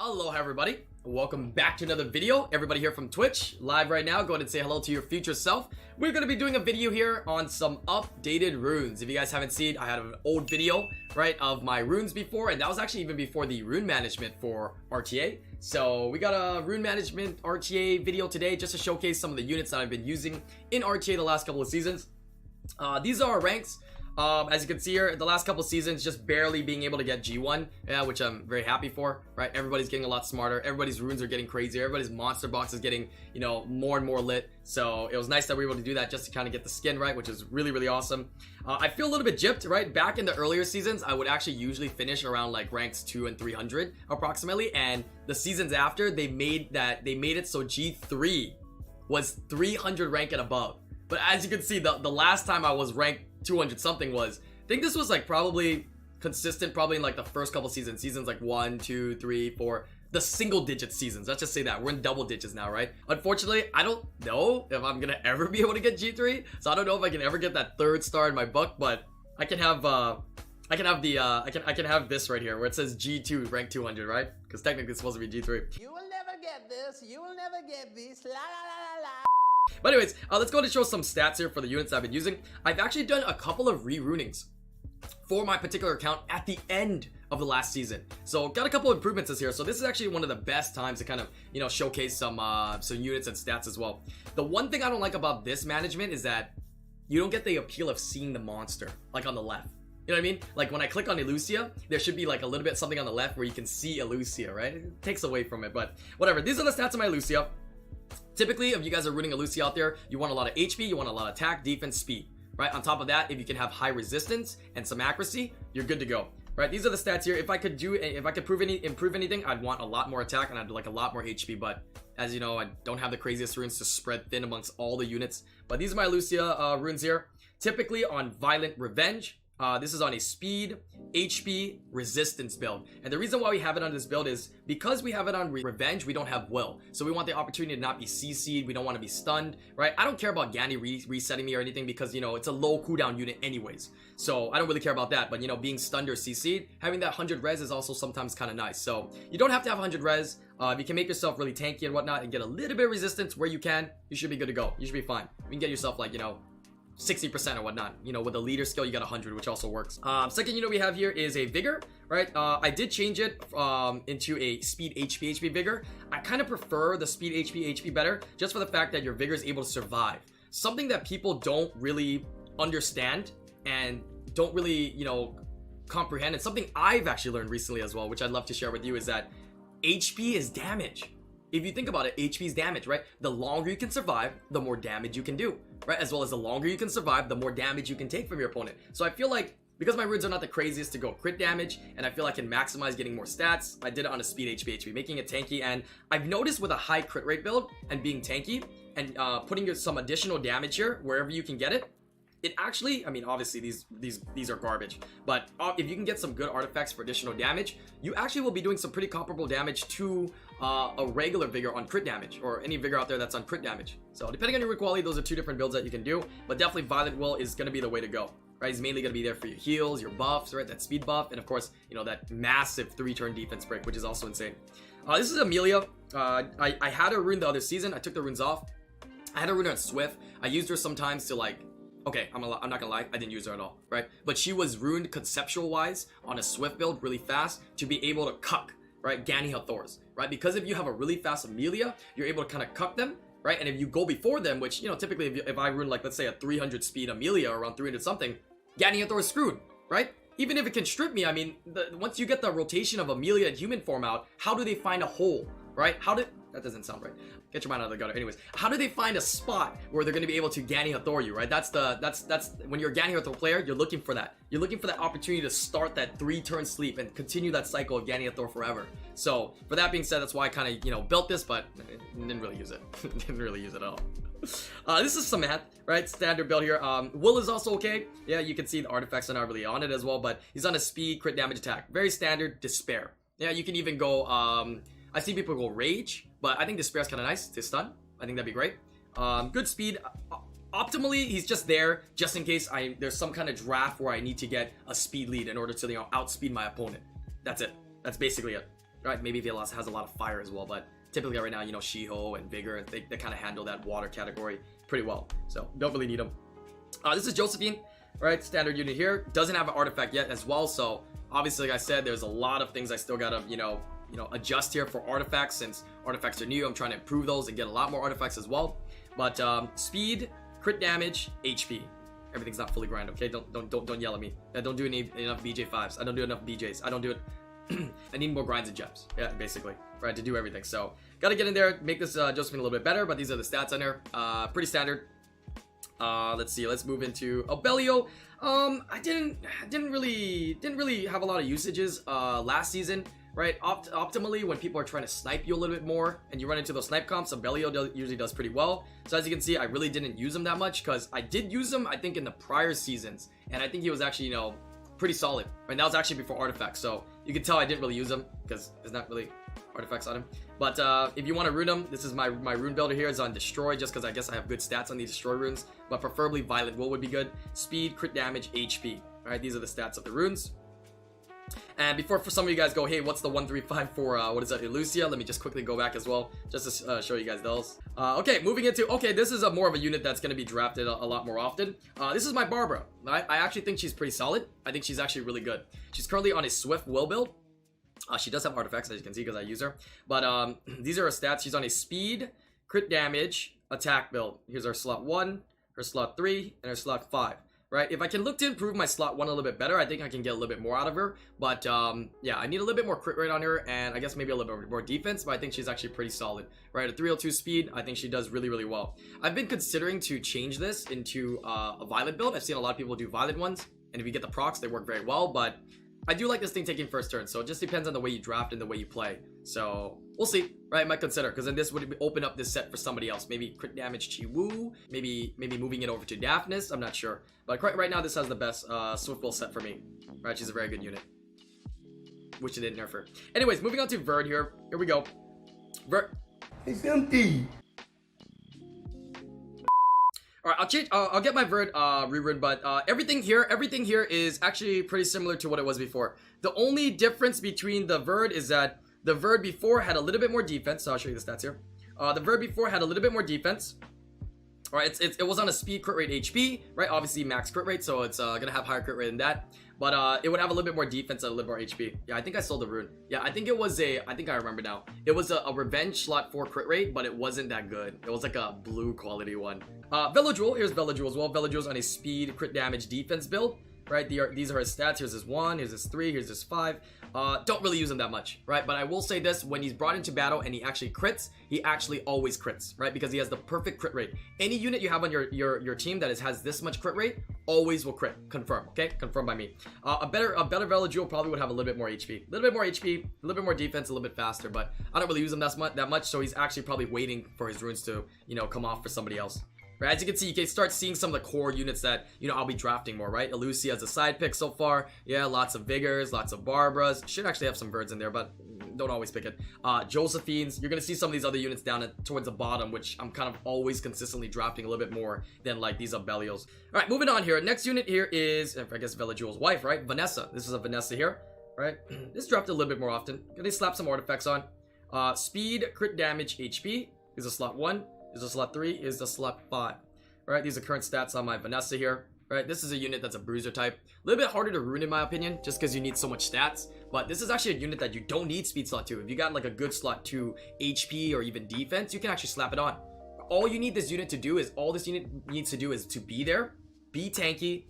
Aloha everybody, welcome back to another video. Everybody here from Twitch, live right now. Go ahead and say hello to your future self. We're going to be doing a video here on some updated runes. If you guys haven't seen, I had an old video, right, of my runes before, and that was actually even before the rune management for RTA. So we got a rune management RTA video today just to showcase some of the units that I've been using in RTA the last couple of seasons. These are our ranks. As you can see here, the last couple seasons, just barely being able to get G1, which I'm very happy for, right? Everybody's getting a lot smarter. Everybody's runes are getting crazier. Everybody's monster box is getting, you know, more and more lit. So it was nice that we were able to do that just to kind of get the skin right, which is really, really awesome. I feel a little bit gypped, right? Back in the earlier seasons, I would actually usually finish around like ranks 2 and 300 approximately. And the seasons after, they made it so G3 was 300 rank and above. But as you can see, the last time I was ranked 200 something was, I think this was like probably consistent probably in like the first couple seasons like 1, 2, 3, 4, the single digit seasons. Let's just say that we're in double digits now, right? Unfortunately, I don't know if I'm gonna ever be able to get G3, so I don't know if I can ever get that 3rd star in my book, but I can have I can have this right here where it says G2 rank 200, right? Because technically it's supposed to be G3. You will never get this, you will never get this, la la la la la. But anyways, let's go to show some stats here for the units I've been using. I've actually done a couple of re-runings for my particular account at the end of the last season. So got a couple of improvements this here. So this is actually one of the best times to kind of, you know, showcase some units and stats as well. The one thing I don't like about this management is that you don't get the appeal of seeing the monster like on the left. You know what I mean? Like when I click on Elucia, there should be like a little bit something on the left where you can see Elucia, right? It takes away from it, but whatever. These are the stats of my Elucia. Typically, if you guys are rooting a Lucy out there, you want a lot of HP, you want a lot of attack, defense, speed, right? On top of that, if you can have high resistance and some accuracy, you're good to go, right? These are the stats here. If I could improve anything, I'd want a lot more attack and I'd like a lot more HP, but as you know, I don't have the craziest runes to spread thin amongst all the units. But these are my Lucia runes here. Typically on Violent Revenge. This is on a speed, HP, resistance build. And the reason why we have it on this build is because we have it on Revenge, we don't have Will. So we want the opportunity to not be CC'd. We don't want to be stunned, right? I don't care about Gany resetting me or anything because, you know, it's a low cooldown unit anyways. So I don't really care about that. But, you know, being stunned or CC'd, having that 100 res is also sometimes kind of nice. So you don't have to have 100 res. If you can make yourself really tanky and whatnot and get a little bit of resistance where you can, you should be good to go. You should be fine. You can get yourself like, you know, 60% or whatnot. You know, with a leader skill you got 100, which also works. Second unit we have here is a Vigor, right? I did change it into a speed HP Vigor. I kind of prefer the speed HP better just for the fact that your Vigor is able to survive. Something that people don't really understand and don't really, you know, comprehend, and something I've actually learned recently as well, which I'd love to share with you, is that HP is damage. If you think about it, HP is damage, right? The longer you can survive, the more damage you can do, right? As well as the longer you can survive, the more damage you can take from your opponent. So I feel like because my runes are not the craziest to go crit damage, and I feel I can maximize getting more stats, I did it on a speed HP, making it tanky. And I've noticed with a high crit rate build and being tanky and putting some additional damage here wherever you can get it, it actually, I mean, obviously these are garbage, but if you can get some good artifacts for additional damage, you actually will be doing some pretty comparable damage to a regular Vigor on crit damage, or any Vigor out there that's on crit damage. So depending on your quality, those are two different builds that you can do, but definitely Violent Will is going to be the way to go, right? He's mainly going to be there for your heals, your buffs, right? That speed buff, and of course, you know, that massive 3-turn defense break, which is also insane. This is Amelia. I had her rune the other season. I took the runes off. I had her rune on Swift. I used her sometimes to like, okay, I'm not gonna lie, I didn't use her at all, right? But she was runed conceptual wise on a Swift build really fast to be able to cuck, right? Gany Hathors, right? Because if you have a really fast Amelia, you're able to kind of cuck them, right? And if you go before them, which, you know, typically if I rune like, let's say a 300 speed Amelia or around 300 something, Gany Hathor is screwed, right? Even if it can strip me, I mean, once you get the rotation of Amelia in human form out, how do they find a hole, right? That doesn't sound right. Get your mind out of the gutter. Anyways, how do they find a spot where they're going to be able to Gany Hathor you, right? That's when you're a Gany Hathor player, you're looking for that. You're looking for that opportunity to start that 3-turn sleep and continue that cycle of Gany Hathor forever. So, for that being said, that's why I kind of, you know, built this, but didn't really use it. Didn't really use it at all. This is Samanth, right? Standard build here. Will is also okay. Yeah, you can see the artifacts are not really on it as well, but he's on a speed, crit damage attack. Very standard, despair. Yeah, you can even go, I see people go rage, but I think despair is kind of nice to stun. I think that'd be great. Good speed. Optimally, he's just there just in case there's some kind of draft where I need to get a speed lead in order to, you know, outspeed my opponent. That's it. That's basically it. right? Maybe if he has a lot of fire as well, but typically right now, you know, Miho and Vigor, they kind of handle that water category pretty well. So don't really need them. This is Josephine, right? Standard unit here. Doesn't have an artifact yet as well. So obviously, like I said, there's a lot of things I still gotta, you know, adjust here for artifacts. Since artifacts are new, I'm trying to improve those and get a lot more artifacts as well. But speed, crit damage, HP. Everything's not fully grind, okay? Don't yell at me. I don't do enough BJ5s. I don't do enough BJs. I don't do it. I need more grinds and gems. Yeah, basically, right, to do everything. So gotta get in there, make this Josephine a little bit better. But these are the stats on there. Pretty standard. Let's see. Let's move into Obelio. I didn't really have a lot of usages last season, right? Optimally, when people are trying to snipe you a little bit more and you run into those snipe comps, Obelio usually does pretty well. So as you can see, I really didn't use him that much because I did use him, I think, in the prior seasons, and I think he was actually, you know, pretty solid. Right, that was actually before artifacts, so you can tell I didn't really use him because there's not really artifacts on him. But if you want to rune him, this is my rune builder here. Is on destroy, just because I guess I have good stats on these destroy runes, but preferably violent will would be good. Speed, crit damage, HP. All right, these are the stats of the runes. And before, for some of you guys go, hey, what's the 135 for what is that, Elucia? Let me just quickly go back as well, just to show you guys those. Okay, moving into, okay, this is a more of a unit that's going to be drafted a lot more often. This is my Barbara. I actually think she's pretty solid. I think she's actually really good. She's currently on a Swift Will build. She does have artifacts, as you can see, because I use her. But these are her stats. She's on a speed, crit damage, attack build. Here's her slot 1, her slot 3, and her slot 5. Right? If I can look to improve my slot 1 a little bit better, I think I can get a little bit more out of her. But yeah, I need a little bit more crit rate on her, and I guess maybe a little bit more defense, but I think she's actually pretty solid. Right? At 302 speed, I think she does really, really well. I've been considering to change this into a violet build. I've seen a lot of people do violet ones, and if you get the procs, they work very well, but I do like this thing taking first turn, so it just depends on the way you draft and the way you play. So we'll see, right? I might consider, because then this would open up this set for somebody else. Maybe crit damage Chiwu, maybe moving it over to Daphnis. I'm not sure, but right now this has the best Swift Will set for me. Right, she's a very good unit. Wish it didn't nerf her. Anyways, moving on to Verd here. Here we go. Verd. It's empty. All right, I'll change. I'll get my Verd rerun, but everything here is actually pretty similar to what it was before. The only difference between the Verd is that the Verd before had a little bit more defense. So I'll show you the stats here. The Verd before had a little bit more defense. All right, it was on a speed, crit rate, HP, right? Obviously max crit rate, so it's gonna have higher crit rate than that. But it would have a little bit more defense and a little more HP. Yeah, I think I sold the rune. Yeah, I think it was I think I remember now. It was a revenge slot 4 crit rate, but it wasn't that good. It was like a blue quality one. Velojewel, here's Velojewel as well. Velojewel's on a speed, crit damage, defense build. Right, these are his stats. Here's his 1, here's his 3, here's his 5. Don't really use him that much, right? But I will say this, when he's brought into battle and he actually crits, he actually always crits, right? Because he has the perfect crit rate. Any unit you have on your team that has this much crit rate always will crit. Confirm, okay? Confirmed by me. A better Velojewel probably would have a little bit more HP. A little bit more HP, a little bit more defense, a little bit faster, but I don't really use him that much, so he's actually probably waiting for his runes to, you know, come off for somebody else. Right, as you can see, you can start seeing some of the core units that, you know, I'll be drafting more, right? Elucia as a side pick so far. Yeah, lots of Vigors, lots of Barbaras. Should actually have some Verds in there, but don't always pick it. Josephines. You're going to see some of these other units down towards the bottom, which I'm kind of always consistently drafting a little bit more than, like, these Obelios. All right, moving on here. Next unit here is, I guess, Velojewel's wife, right? Vanessa. This is a Vanessa here, right? This drafted a little bit more often. Gonna slap some artifacts on. Speed, crit damage, HP is a slot 1. Is a slot 3, is the slot 5. Alright, these are current stats on my Vanessa here. Alright, this is a unit that's a bruiser type. A little bit harder to rune in my opinion, just because you need so much stats. But this is actually a unit that you don't need speed slot 2. If you got like a good slot 2 HP or even defense, you can actually slap it on. All you need this unit to do is, all this unit needs to do is to be there, be tanky,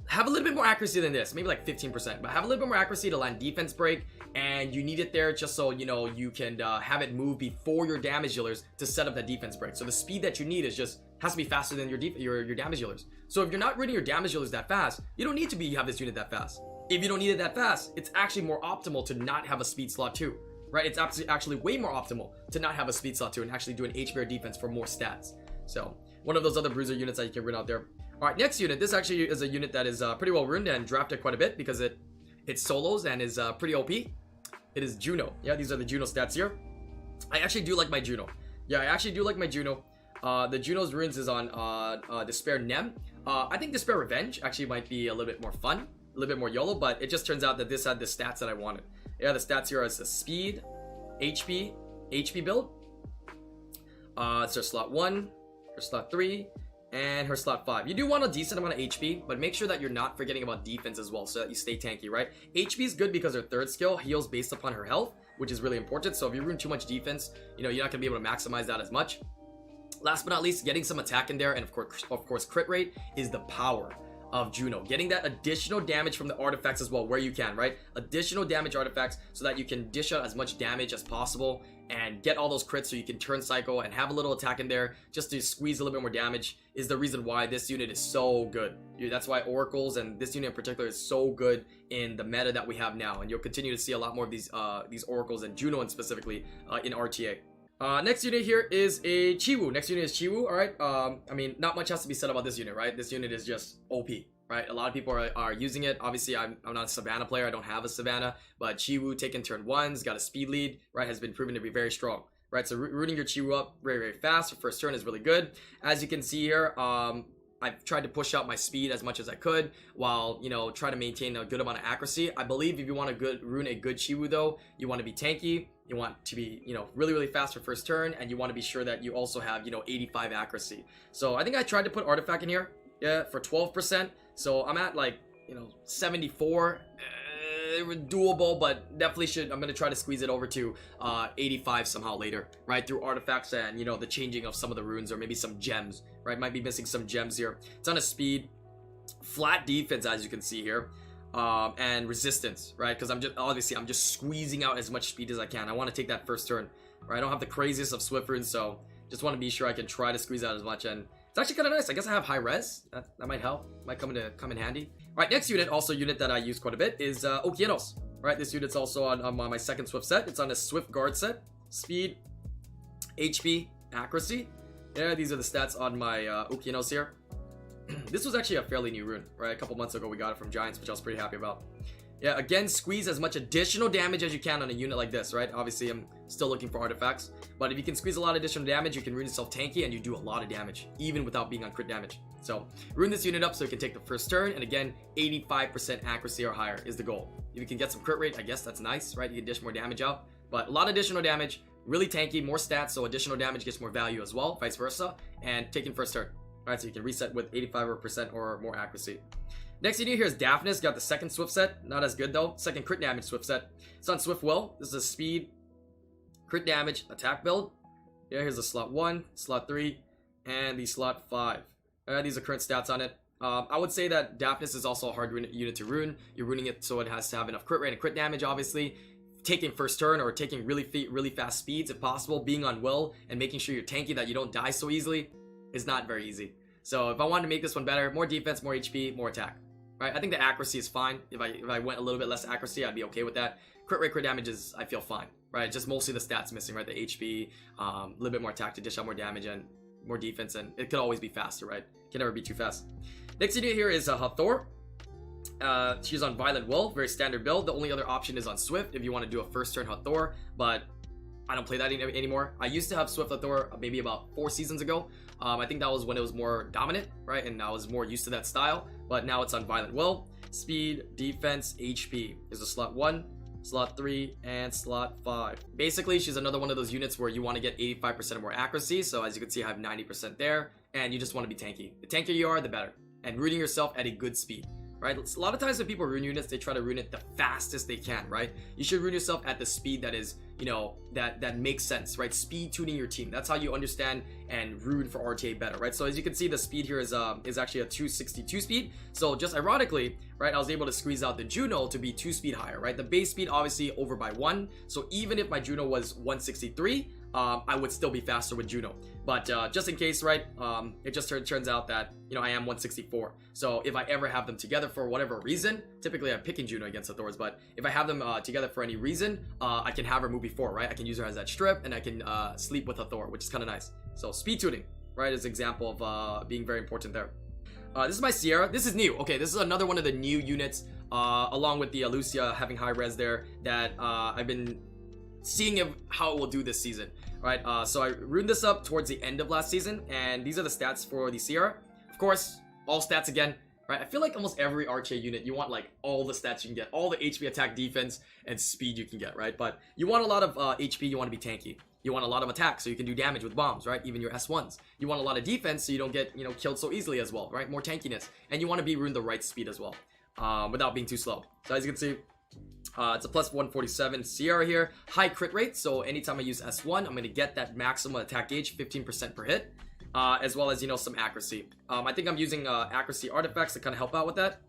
have a little bit more accuracy than this, maybe like 15%, but have a little bit more accuracy to land defense break, and you need it there just so, you know, you can have it move before your damage dealers to set up that defense break. So the speed that you need is just, has to be faster than your damage dealers. So if you're not running your damage dealers that fast, you don't need to have this unit that fast. If you don't need it that fast, it's actually more optimal to not have a speed slot 2, right? It's actually way more optimal to not have a speed slot 2 and actually do an HP defense for more stats. So one of those other bruiser units that you can run out there. All right, next unit. This actually is a unit that is pretty well runed and drafted quite a bit because it solos and is pretty OP. It is Juno. Yeah, these are the Juno stats here. I actually do like my Juno. Yeah, I actually do like my Juno. The Juno's runes is on Despair Nem. I think Despair Revenge actually might be a little bit more fun, a little bit more YOLO, but it just turns out that this had the stats that I wanted. Yeah, the stats here is the speed, HP, HP build. It's her slot 1, her slot 3, and her slot 5. You do want a decent amount of HP, but make sure that you're not forgetting about defense as well, so that you stay tanky, right? HP is good because her third skill heals based upon her health, which is really important. So if you ruin too much defense, you know, you're not gonna be able to maximize that as much. Last but not least, getting some attack in there, and of course crit rate is the power of Juno. Getting that additional damage from the artifacts as well, where you can, right? Additional damage artifacts so that you can dish out as much damage as possible and get all those crits so you can turn cycle and have a little attack in there just to squeeze a little bit more damage is the reason why this unit is so good. That's why oracles and this unit in particular is so good in the meta that we have now, and you'll continue to see a lot more of these oracles and Juno and specifically in RTA. Next unit here is a Chiwu. Next unit is Chiwu. Alright, I mean, not much has to be said about this unit, right? This unit is just OP, right? A lot of people are using it. Obviously, I'm not a Savannah player. I don't have a Savannah, but Chiwu taking turn 1's got a speed lead, right? Has been proven to be very strong, right? So rooting your Chiwu up very, very fast for first turn is really good. As you can see here, I've tried to push out my speed as much as I could while, you know, try to maintain a good amount of accuracy. I believe if you want to rune a good Chiwu though, you want to be tanky. You want to be, you know, really, really fast for first turn, and you want to be sure that you also have, you know, 85 accuracy. So I think I tried to put artifact in here, yeah, for 12%. So I'm at like, you know, 74. Doable, but definitely I'm going to try to squeeze it over to 85 somehow later, right? Through artifacts and, you know, the changing of some of the runes or maybe some gems, right? Might be missing some gems here. It's on a speed, flat defense, as you can see here. And resistance, right? Because I'm just squeezing out as much speed as I can. I want to take that first turn, right? I don't have the craziest of swift runes, so just want to be sure I can try to squeeze out as much. And it's actually kind of nice. I guess I have high res. That might help. Might come in handy. All right, next unit, also a unit that I use quite a bit, is Okienos. Right, this unit's also on my second swift set. It's on a swift guard set. Speed, HP, accuracy. Yeah, these are the stats on my Okienos here. This was actually a fairly new rune, right? A couple months ago we got it from Giants, which I was pretty happy about. Yeah, again, squeeze as much additional damage as you can on a unit like this, right? Obviously, I'm still looking for artifacts, but if you can squeeze a lot of additional damage, you can rune yourself tanky and you do a lot of damage, even without being on crit damage. So, rune this unit up so you can take the first turn, and again, 85% accuracy or higher is the goal. If you can get some crit rate, I guess that's nice, right? You can dish more damage out, but a lot of additional damage, really tanky, more stats, so additional damage gets more value as well, vice versa, and taking first turn. Alright, so you can reset with 85% or more accuracy. Next unit here is Daphnis. Got the second Swift set. Not as good though. Second crit damage Swift set. It's on Swift Will. This is a speed, crit damage, attack build. Yeah, here's the slot 1, slot 3, and the slot 5. These are current stats on it. I would say that Daphnis is also a hard unit to rune. You're runing it so it has to have enough crit rate and crit damage, obviously. Taking first turn or taking really fast speeds if possible. Being on Will and making sure you're tanky that you don't die so easily is not very easy. So if I wanted to make this one better, more defense, more HP, more attack. Right? I think the accuracy is fine. If I went a little bit less accuracy, I'd be okay with that. Crit rate, crit damage is, I feel fine. Right? Just mostly the stats missing, right? The HP, a little bit more attack to dish out more damage and more defense, and it could always be faster, right? Can never be too fast. Next unit here is Hathor. She's on Violent Will, very standard build. The only other option is on Swift if you want to do a first turn Hathor, but I don't play that anymore. I used to have Swift Hathor maybe about 4 seasons ago. I think that was when it was more dominant, right? And I was more used to that style, but now it's on Violent Will. Speed, defense, HP is a slot 1, slot 3, and slot 5. Basically, she's another one of those units where you want to get 85% or more accuracy. So as you can see, I have 90% there, and you just want to be tanky. The tankier you are, the better. And rooting yourself at a good speed. Right? A lot of times when people rune units, they try to rune it the fastest they can, right? You should rune yourself at the speed that is, you know, that makes sense, right? Speed tuning your team. That's how you understand and rune for RTA better, right? So as you can see, the speed here is actually a 262 speed. So just ironically, right, I was able to squeeze out the Juno to be 2 speed higher, right? The base speed obviously over by 1. So even if my Juno was 163, I would still be faster with Juno. But just in case, right, it just turns out that, you know, I am 164. So if I ever have them together for whatever reason, typically I'm picking Juno against Hathor's, but if I have them together for any reason, I can have her move before, right? I can use her as that strip, and I can sleep with Hathor, which is kind of nice. So speed tuning, right, is an example of being very important there. This is my Sierra. This is new. Okay, this is another one of the new units, along with the Lucia having high res there, that I've been seeing how it will do this season. Right, so I runed this up towards the end of last season, and these are the stats for the Sierra. Of course, all stats again, right? I feel like almost every RTA unit, you want like all the stats you can get, all the HP, attack, defense, and speed you can get, right? But you want a lot of HP, you want to be tanky. You want a lot of attack so you can do damage with bombs, right? Even your S1s. You want a lot of defense so you don't get, killed so easily as well, right? More tankiness. And you want to be rune the right speed as well, without being too slow. So as you can see, it's a plus 147 Sierra here. High crit rate, so anytime I use S1, I'm going to get that maximum attack gauge, 15% per hit. As well as, some accuracy. I think I'm using accuracy artifacts to kind of help out with that.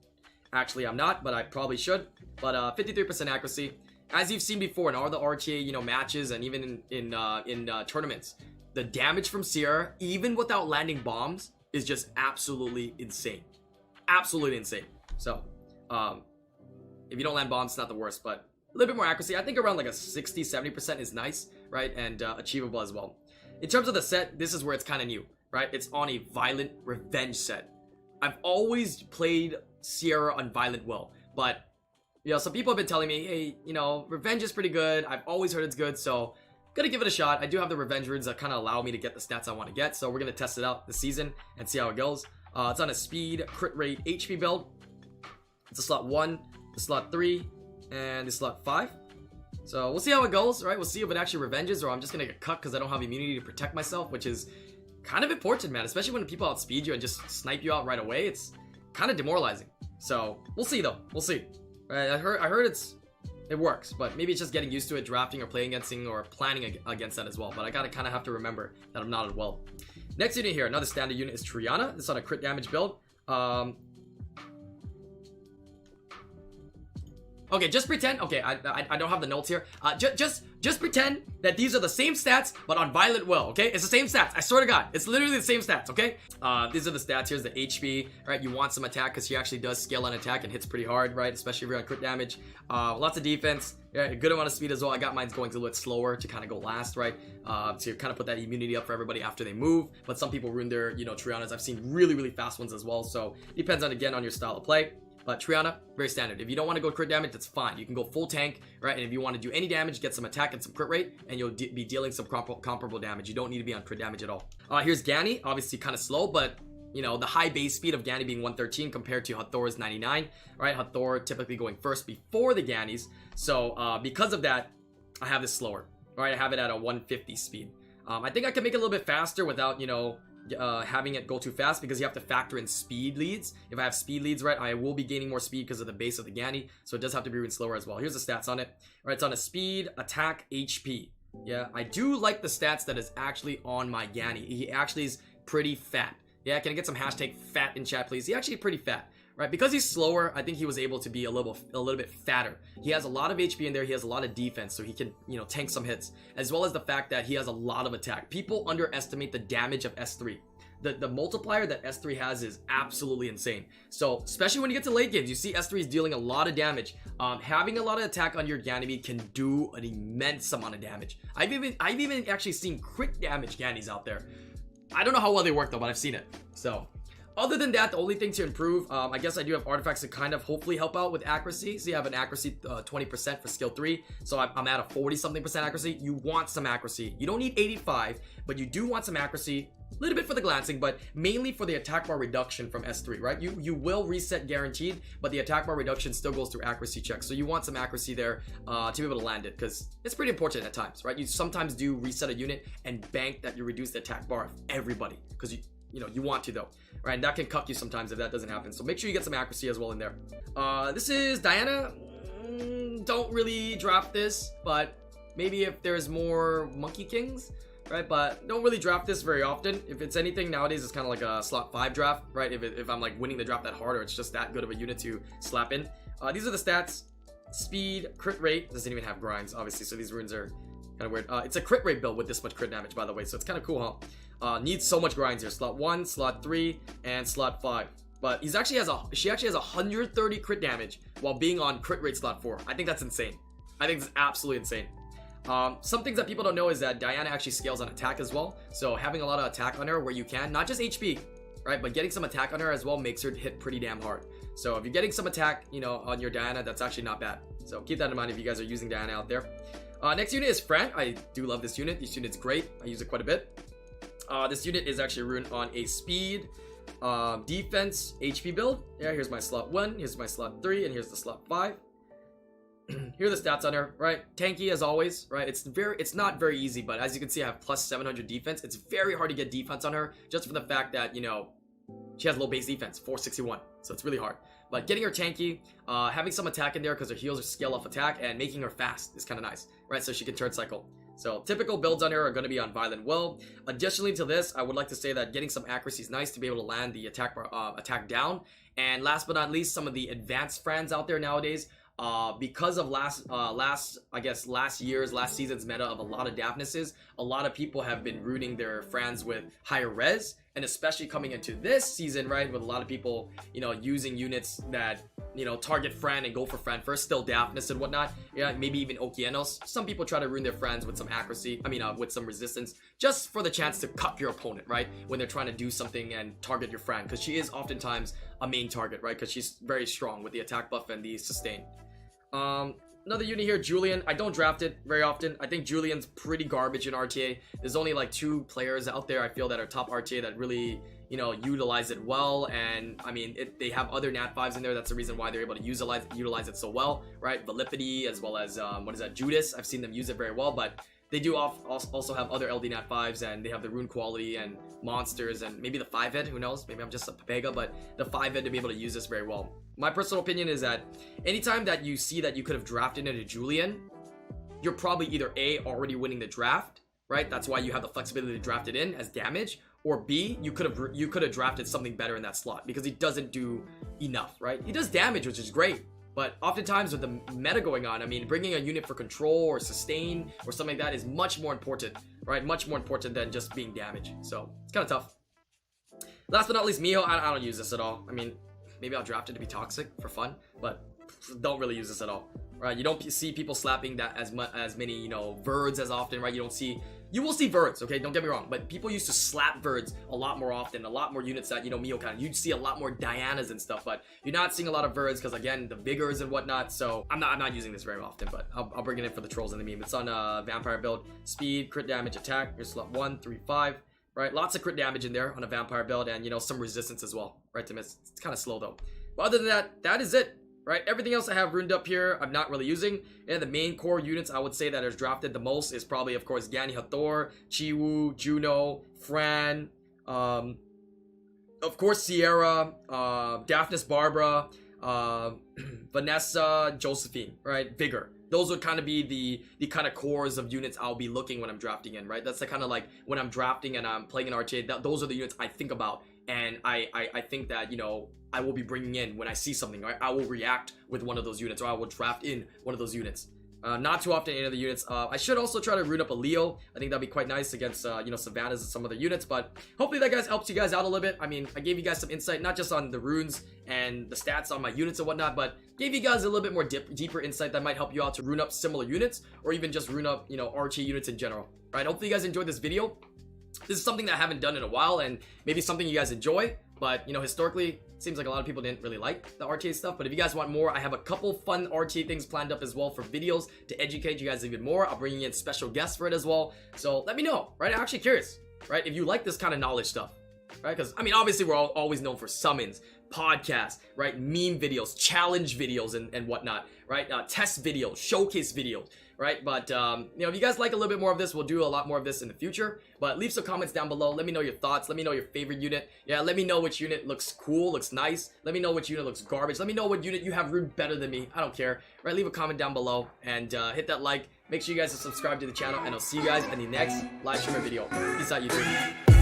Actually, I'm not, but I probably should. But 53% accuracy. As you've seen before in all the RTA, matches and even in tournaments, the damage from Sierra, even without landing bombs, is just absolutely insane. Absolutely insane. So, if you don't land bombs, it's not the worst, but a little bit more accuracy. I think around like a 60-70% is nice, right? And achievable as well. In terms of the set, this is where it's kind of new, right? It's on a violent revenge set. I've always played Sierra on violent will, but some people have been telling me, hey, revenge is pretty good. I've always heard it's good, so gonna give it a shot. I do have the revenge runes that kind of allow me to get the stats I want to get, so we're gonna test it out this season and see how it goes. It's on a speed, crit rate, HP build. It's a slot 1, the slot 3, and the slot 5. So we'll see how it goes, right? We'll see if it actually revenges or I'm just gonna get cut because I don't have immunity to protect myself, which is kind of important, man. Especially when people outspeed you and just snipe you out right away. It's kind of demoralizing. So we'll see though. We'll see. Right? I heard it works, but maybe it's just getting used to it, drafting or playing against or planning against that as well. But I gotta kind of have to remember that I'm not as well. Next unit here, another standard unit is Triana. This is on a crit damage build. Okay, just pretend. Okay, I don't have the notes here. Just pretend that these are the same stats, but on violent will. Okay, it's the same stats. I swear to God, it's literally the same stats. Okay, these are the stats. Here's the HP. Right, you want some attack because she actually does scale on attack and hits pretty hard. Right, especially if you're on crit damage. Lots of defense. Yeah, a good amount of speed as well. I got mine's going a little bit slower to kind of go last. Right, to kind of put that immunity up for everybody after they move. But some people ruin their Trianas. I've seen really fast ones as well. So depends on again on your style of play. But Triana, very standard. If you don't want to go crit damage, that's fine. You can go full tank, right? And if you want to do any damage, get some attack and some crit rate, and you'll be dealing some comparable damage. You don't need to be on crit damage at all. Here's Gany, obviously kind of slow, but the high base speed of Gany being 113 compared to Hathor's 99, right? Hathor typically going first before the Ganys. So because of that, I have this slower, right? I have it at a 150 speed. I think I can make it a little bit faster without, having it go too fast because you have to factor in speed leads. If I have speed leads, right, I will be gaining more speed because of the base of the Gany, so it does have to be even slower as well. Here's the stats on it. Right, it's on a speed, attack, HP. Yeah, I do like the stats that is actually on my Gany. He actually is pretty fat. Yeah, can I get some hashtag fat in chat, please? He's actually pretty fat. Right, because he's slower, I think he was able to be a little bit fatter. He has a lot of HP in there. He has a lot of defense, so he can, tank some hits, as well as the fact that he has a lot of attack. People underestimate the damage of S3. The multiplier that S3 has is absolutely insane. So, especially when you get to late games, you see S3 is dealing a lot of damage. Having a lot of attack on your Gany can do an immense amount of damage. I've even actually seen crit damage Ganys out there. I don't know how well they work though, but I've seen it. So. Other than that, the only thing to improve, I guess I do have artifacts to kind of hopefully help out with accuracy. So you have an accuracy 20% for skill 3. So I'm at a 40-something% accuracy. You want some accuracy. You don't need 85, but you do want some accuracy. A little bit for the glancing, but mainly for the attack bar reduction from S3, right? You will reset guaranteed, but the attack bar reduction still goes through accuracy checks. So you want some accuracy there to be able to land it, because it's pretty important at times, right? You sometimes do reset a unit and bank that you reduce the attack bar of everybody, because you want to though, right? And that can cuck you sometimes if that doesn't happen. So make sure you get some accuracy as well in there. This is Diana. Don't really drop this, but maybe if there's more Monkey Kings, right? But don't really draft this very often. If it's anything nowadays, it's kind of like a slot 5 draft, right? If I'm like winning the draft that hard, or it's just that good of a unit to slap in. These are the stats: speed, crit rate. Doesn't even have grinds, obviously. So these runes are kind of weird. It's a crit rate build with this much crit damage, by the way. So it's kind of cool, huh? Needs so much grinds here. Slot 1, slot 3, and slot 5. But she actually has 130 crit damage while being on crit rate slot 4. I think that's insane. I think it's absolutely insane. Some things that people don't know is that Diana actually scales on attack as well. So having a lot of attack on her where you can, not just HP, right? But getting some attack on her as well makes her hit pretty damn hard. So if you're getting some attack, on your Diana, that's actually not bad. So keep that in mind if you guys are using Diana out there. Next unit is Fran. I do love this unit. This unit's great. I use it quite a bit. This unit is actually ruined on a speed, Defense HP build. Yeah, here's my slot 1, here's my slot 3, and here's the slot 5. Here are the stats on her, right? Tanky as always, right? It's not very easy, but as you can see, I have plus 700 defense. It's very hard to get defense on her, just for the fact that, you know, she has low base defense, 461, so it's really hard. But getting her tanky, having some attack in there because her heals are scale off attack, and making her fast is kind of nice, right? So she can turn cycle. So typical builds on her are going to be on violent will. Additionally to this, I would like to say that getting some accuracy is nice to be able to land the attack down. And last but not least, some of the advanced friends out there nowadays, because of last season's meta of a lot of Daphneses, a lot of people have been rooting their friends with higher res, and especially coming into this season, right, with a lot of people, you know, using units that, you know, target Fran and go for Fran first, still Daphnes and whatnot, yeah, maybe even Okeanos. Some people try to ruin their friends with some accuracy, with some resistance, just for the chance to cup your opponent, right, when they're trying to do something and target your Fran, because she is oftentimes a main target, right, because she's very strong with the attack buff and the sustain. Another unit here, Julian. I don't draft it very often. I think Julian's pretty garbage in RTA. There's only like 2 players out there I feel that are top RTA that really, you know, utilize it well. And I mean, they have other Nat 5s in there. That's the reason why they're able to utilize it so well, right? Valipity, as well as Judas. I've seen them use it very well, but they do also have other LD Nat 5s, and they have the rune quality and monsters, and maybe the 5-head, who knows? Maybe I'm just a Papega, but the 5-head to be able to use this very well. My personal opinion is that anytime that you see that you could have drafted into Julian, you're probably either A, already winning the draft, right? That's why you have the flexibility to draft it in as damage, or B, you could have drafted something better in that slot, because he doesn't do enough, right? He does damage, which is great, but oftentimes with the meta going on, I mean, bringing a unit for control or sustain or something like that is much more important, right? Much more important than just being damage. So it's kind of tough. Last but not least, Miho. I don't use this at all. I mean, maybe I'll draft it to be toxic for fun, but don't really use this at all, right? You don't see people slapping that as many, you know, Verds as often, right? You will see Verds, okay? Don't get me wrong, but people used to slap Verds a lot more often, a lot more units that, you know, Miho kind of, you'd see a lot more Dianas and stuff, but you're not seeing a lot of Verds because, again, the Vigors and whatnot. So I'm not using this very often, but I'll bring it in for the trolls and the meme. It's on vampire build, speed, crit damage, attack. Here's slot 1, 3, 5. Right, lots of crit damage in there on a vampire build, and, you know, some resistance as well, right, to miss. It's kind of slow though. But other than that, that is it, right? Everything else I have runed up here, I'm not really using. And the main core units I would say that is drafted the most is probably, of course, Gany, Hathor, Chiwu, Juno, Fran, of course, Sierra, Daphnes, Barbara, Vanessa, Josephine, right? Vigor. Those would kind of be the kind of cores of units I'll be looking when I'm drafting in, right? That's the kind of like when I'm drafting and I'm playing in RTA, those are the units I think about, and I think that, you know, I will be bringing in when I see something, right? I will react with one of those units, or I will draft in one of those units. Not too often any of the units. I should also try to rune up a Leo. I think that'd be quite nice against, you know, Savannahs and some other units, but hopefully that guys helps you guys out a little bit. I mean, I gave you guys some insight, not just on the runes and the stats on my units and whatnot, but gave you guys a little bit more deeper insight that might help you out to rune up similar units, or even just rune up, you know, RTA units in general, right? Hopefully you guys enjoyed this video. This is something that I haven't done in a while, and maybe something you guys enjoy, but, you know, historically, it seems like a lot of people didn't really like the RTA stuff. But if you guys want more, I have a couple fun RTA things planned up as well for videos to educate you guys even more. I'll bring in special guests for it as well. So let me know, right? I'm actually curious, right? If you like this kind of knowledge stuff, right? Because, I mean, obviously we're always known for summons, podcasts, right? Meme videos, challenge videos, and whatnot, right? Test videos, showcase videos, right? But, you know, if you guys like a little bit more of this, we'll do a lot more of this in the future. But leave some comments down below. Let me know your thoughts. Let me know your favorite unit. Yeah, let me know which unit looks cool, looks nice. Let me know which unit looks garbage. Let me know what unit you have runed better than me. I don't care, right? Leave a comment down below, and hit that like. Make sure you guys are subscribed to the channel, and I'll see you guys in the next live streamer video. Peace out, YouTube.